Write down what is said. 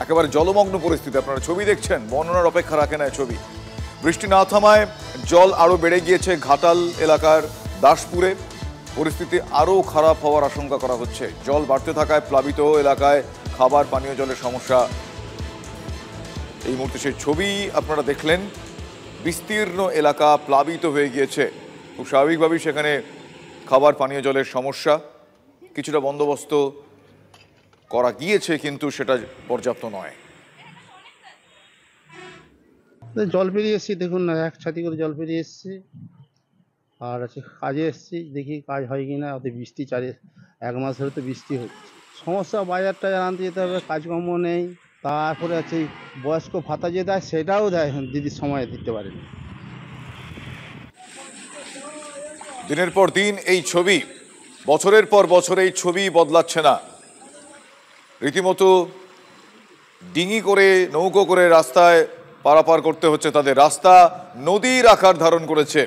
একেবারে জলমগ্ন পরিস্থিতি। আপনারা ছবি দেখছেন, বর্ণনার অপেক্ষা রাখে না ছবি। বৃষ্টি না থামায় জল আরও বেড়ে গিয়েছে ঘাটাল এলাকার দাসপুরে। পরিস্থিতি আরও খারাপ হওয়ার আশঙ্কা করা হচ্ছে। জল বাড়তে থাকায় প্লাবিত এলাকায় খাবার পানীয় জলের সমস্যা। এই মুহূর্তে সেই ছবি আপনারা দেখলেন। বিস্তীর্ণ এলাকা প্লাবিত হয়ে গিয়েছে। খুব স্বাভাবিকভাবেই সেখানে খাবার পানীয় জলের সমস্যা। কিছুটা বন্দোবস্ত করা গিয়েছে, কিন্তু সেটা পর্যাপ্ত নয়। জল পেরিয়ে এসছি, দেখুন না, এক ছাতি করে জল পেরিয়ে এসছি। আর আছে কাজে এসছি, দেখি কাজ হয় কি না। ওতে বৃষ্টি এক মাস ধরে তো বৃষ্টি হচ্ছে। সমস্যা, বাজারটা আনতে যেতে হবে, কাজকর্ম নেই। তারপরে আছে বয়স্ক ভাতা যে দেয় সেটাও দেয় দিদির সময় দিতে পারেনি। দিনের পর দিন এই ছবি, বছরের পর বছর এই ছবি বদলাচ্ছে না। রীতিমতো ডিঙি করে, নৌকো করে রাস্তায় পারাপার করতে হচ্ছে তাদের। রাস্তা নদীর আকার ধারণ করেছে।